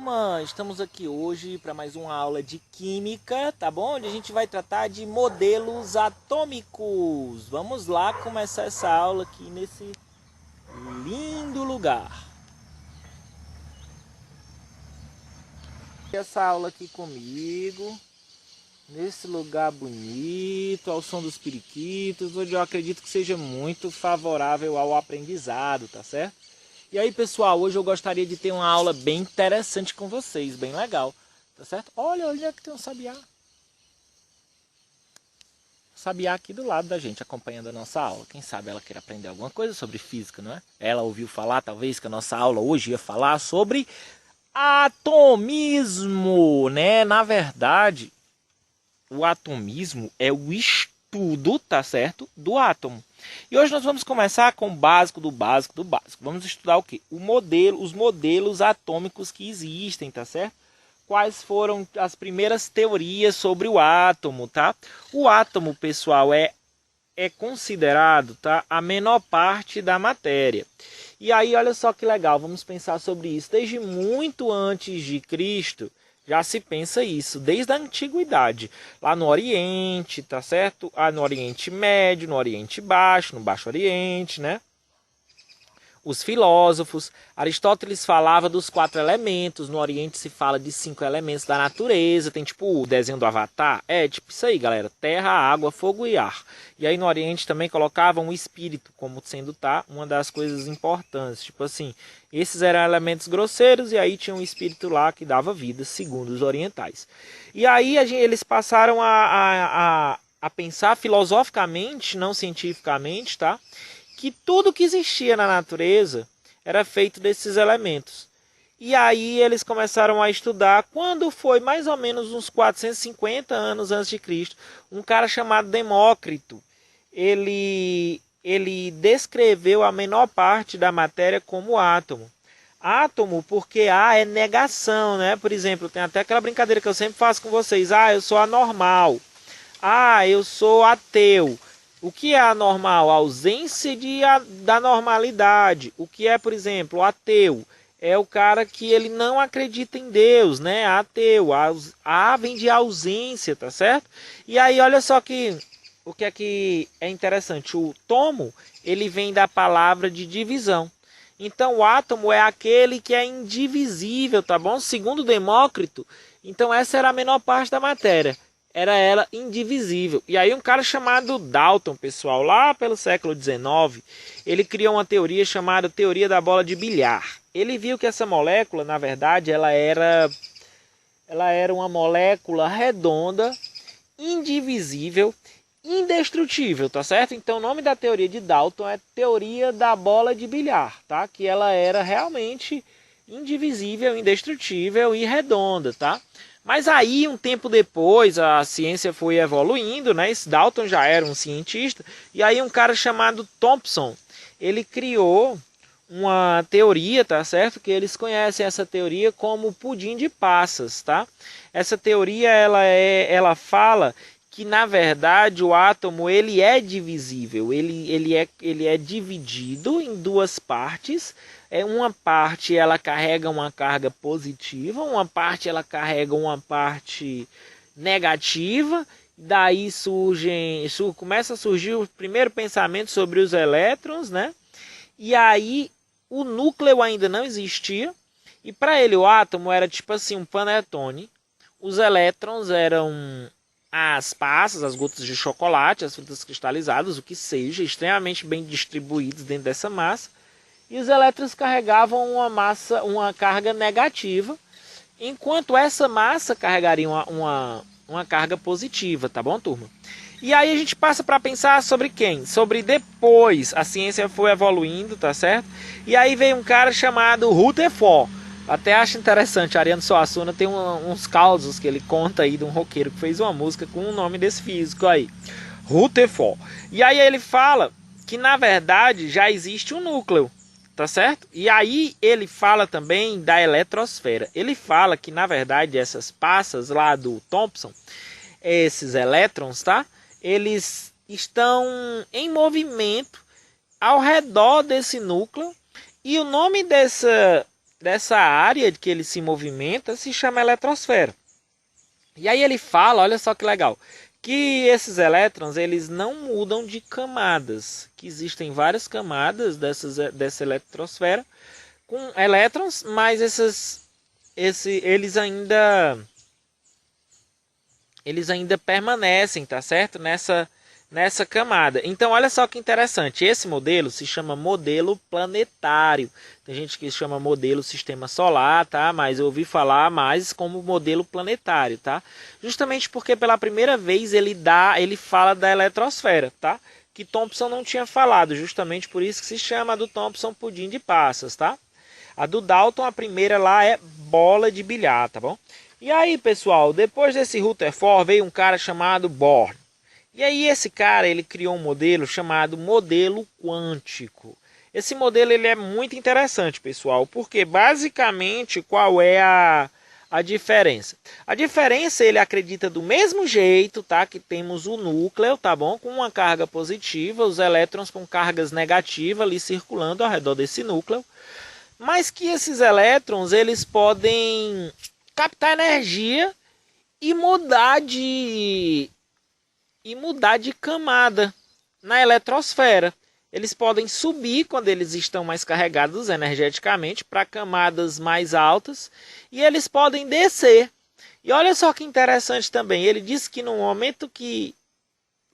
turma, estamos aqui hoje para mais uma aula de química, tá bom? Onde a gente vai tratar de modelos atômicos. Vamos lá começar essa aula aqui nesse lindo lugar. Essa aula aqui comigo, nesse lugar bonito, ao som dos periquitos, onde eu acredito que seja muito favorável ao aprendizado, tá certo? E aí, pessoal, hoje eu gostaria de ter uma aula bem interessante com vocês, bem legal, tá certo? Olha onde é que tem um sabiá. Sabiá aqui do lado da gente, acompanhando a nossa aula. Quem sabe ela queira aprender alguma coisa sobre física, não é? Ela ouviu falar, talvez, que a nossa aula hoje ia falar sobre atomismo, né? Na verdade, o atomismo é o estudo, tá certo, do átomo. E hoje nós vamos começar com o básico do básico do básico. Vamos estudar o quê? Os modelos atômicos que existem, tá certo? Quais foram as primeiras teorias sobre o átomo, tá? O átomo, pessoal, é considerado, tá, a menor parte da matéria. E aí, olha só que legal, vamos pensar sobre isso. Desde muito antes de Cristo, já se pensa isso, desde a antiguidade, lá no Oriente, tá certo? No Oriente Médio, no Oriente Baixo, no Baixo Oriente, né? Os filósofos, Aristóteles falava dos 4 elementos, no Oriente se fala de 5 elementos da natureza, tem tipo o desenho do Avatar, tipo isso aí, galera, terra, água, fogo e ar. E aí no Oriente também colocavam o espírito como sendo, tá, uma das coisas importantes, tipo assim, esses eram elementos grosseiros e aí tinha um espírito lá que dava vida, segundo os orientais. E aí eles passaram a pensar filosoficamente, não cientificamente, tá? Que tudo que existia na natureza era feito desses elementos. E aí eles começaram a estudar, quando foi mais ou menos uns 450 anos antes de Cristo, um cara chamado Demócrito, ele descreveu a menor parte da matéria como átomo. Átomo porque A é negação, né? Por exemplo, tem até aquela brincadeira que eu sempre faço com vocês, eu sou anormal, eu sou ateu. O que é anormal? A ausência da normalidade. O que é, por exemplo, ateu? É o cara que ele não acredita em Deus, né? Ateu. A vem de ausência, tá certo? E aí, olha só o que é interessante. O tomo, ele vem da palavra de divisão. Então, o átomo é aquele que é indivisível, tá bom? Segundo Demócrito, então essa era a menor parte da matéria. Era ela indivisível. E aí um cara chamado Dalton, pessoal, lá pelo século XIX, ele criou uma teoria chamada teoria da bola de bilhar. Ele viu que essa molécula, na verdade, ela era uma molécula redonda, indivisível, indestrutível, tá certo? Então o nome da teoria de Dalton é teoria da bola de bilhar, tá? Que ela era realmente indivisível, indestrutível e redonda, tá? Mas aí, um tempo depois, a ciência foi evoluindo, né? Esse Dalton já era um cientista, e aí um cara chamado Thomson, ele criou uma teoria, tá certo? Que eles conhecem essa teoria como pudim de passas, tá? Essa teoria, ela fala que, na verdade, o átomo, ele é divisível, ele é dividido em duas partes. Uma parte ela carrega uma carga positiva, uma parte ela carrega uma parte negativa, daí começa a surgir o primeiro pensamento sobre os elétrons, né? E aí o núcleo ainda não existia, e para ele o átomo era tipo assim um panetone, os elétrons eram as passas, as gotas de chocolate, as frutas cristalizadas, o que seja, extremamente bem distribuídos dentro dessa massa. E os elétrons carregavam uma carga negativa, enquanto essa massa carregaria uma carga positiva, tá bom, turma? E aí a gente passa para pensar sobre quem? Sobre depois, a ciência foi evoluindo, tá certo? E aí veio um cara chamado Rutherford. Até acho interessante, Ariano Suassuna tem uns causos que ele conta aí de um roqueiro que fez uma música com o nome desse físico aí, Rutherford. E aí ele fala que na verdade já existe um núcleo, tá certo? E aí ele fala também da eletrosfera. Ele fala que, na verdade, essas passas lá do Thomson, esses elétrons, tá? Eles estão em movimento ao redor desse núcleo. E o nome dessa área que ele se movimenta se chama eletrosfera. E aí ele fala, olha só que legal, que esses elétrons eles não mudam de camadas, que existem várias camadas dessa eletrosfera com elétrons, mas eles ainda permanecem, tá certo? Nessa camada. Então, olha só que interessante. Esse modelo se chama modelo planetário. Tem gente que chama modelo sistema solar, tá? Mas eu ouvi falar mais como modelo planetário, tá? Justamente porque pela primeira vez ele fala da eletrosfera, tá? Que Thomson não tinha falado. Justamente por isso que se chama do Thomson pudim de passas, tá? A do Dalton, a primeira lá é bola de bilhar, tá bom? E aí, pessoal, depois desse Rutherford veio um cara chamado Bohr. E aí esse cara, ele criou um modelo chamado modelo quântico. Esse modelo ele é muito interessante, pessoal, porque basicamente qual é a diferença? A diferença ele acredita do mesmo jeito, tá? Que temos o núcleo, tá bom? Com uma carga positiva, os elétrons com cargas negativas ali circulando ao redor desse núcleo. Mas que esses elétrons, eles podem captar energia e mudar de camada na eletrosfera. Eles podem subir quando eles estão mais carregados energeticamente para camadas mais altas e eles podem descer. E olha só que interessante também, ele diz que no momento que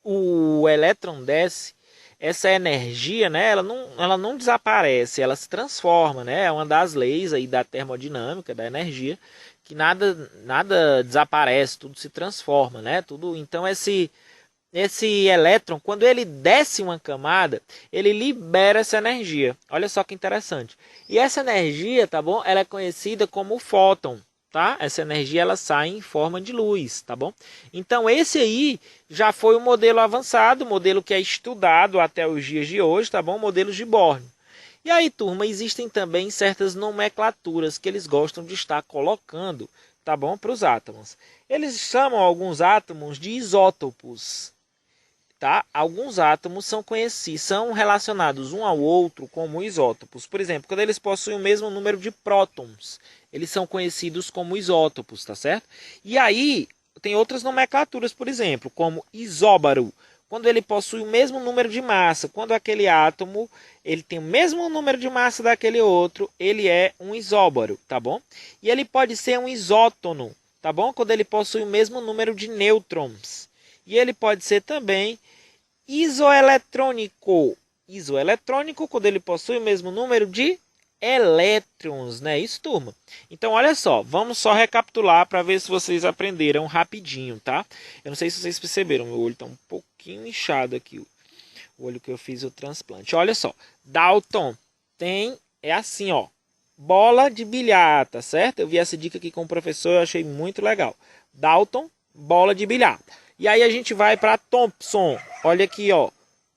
o elétron desce, essa energia, né, ela não desaparece, ela se transforma, né? É uma das leis aí da termodinâmica, da energia, que nada desaparece, tudo se transforma, né? Então esse elétron, quando ele desce uma camada, ele libera essa energia. Olha só que interessante. E essa energia, tá bom? Ela é conhecida como fóton, tá? Essa energia ela sai em forma de luz, tá bom? Então esse aí já foi o modelo avançado, o modelo que é estudado até os dias de hoje, tá bom? Modelos de Bohr. E aí, turma, existem também certas nomenclaturas que eles gostam de estar colocando, tá bom? Para os átomos. Eles chamam alguns átomos de isótopos. Tá? Alguns átomos são relacionados um ao outro como isótopos. Por exemplo, quando eles possuem o mesmo número de prótons, eles são conhecidos como isótopos, tá certo? E aí, tem outras nomenclaturas, por exemplo, como isóbaro, quando ele possui o mesmo número de massa. Quando aquele átomo ele tem o mesmo número de massa daquele outro, ele é um isóbaro, tá bom? E ele pode ser um isótono, tá bom? Quando ele possui o mesmo número de nêutrons. E ele pode ser também isoeletrônico. Isoeletrônico quando ele possui o mesmo número de elétrons, né? Isso, turma. Então, olha só, vamos só recapitular para ver se vocês aprenderam rapidinho, tá? Eu não sei se vocês perceberam, meu olho está um pouquinho inchado aqui, o olho que eu fiz o transplante. Olha só, Dalton é assim, ó, bola de bilhar, tá certo? Eu vi essa dica aqui com o professor, eu achei muito legal. Dalton, bola de bilhar. E aí a gente vai para Thomson. Olha aqui, ó,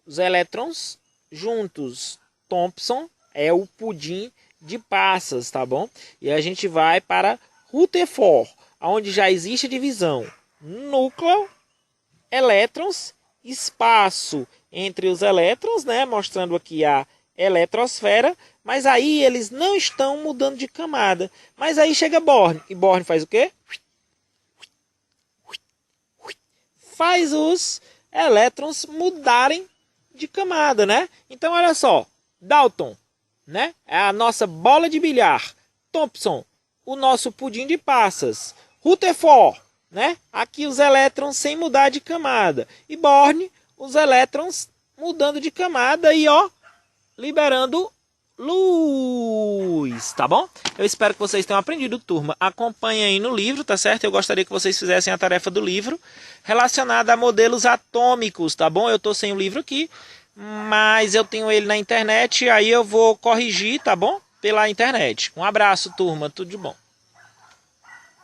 os elétrons juntos. Thomson é o pudim de passas, tá bom? E a gente vai para Rutherford, onde já existe a divisão núcleo, elétrons, espaço entre os elétrons, né? Mostrando aqui a eletrosfera. Mas aí eles não estão mudando de camada. Mas aí chega Bohr. E Bohr faz o quê? Faz os elétrons mudarem de camada, né? Então, olha só. Dalton, né? É a nossa bola de bilhar. Thomson, o nosso pudim de passas. Rutherford, né? Aqui os elétrons sem mudar de camada. E Bohr, os elétrons mudando de camada e, ó, liberando luz, tá bom? Eu espero que vocês tenham aprendido, turma. Acompanhe aí no livro, tá certo? Eu gostaria que vocês fizessem a tarefa do livro relacionada a modelos atômicos, tá bom? Eu tô sem o livro aqui, mas eu tenho ele na internet, aí eu vou corrigir, tá bom? Pela internet. Um abraço, turma, tudo de bom.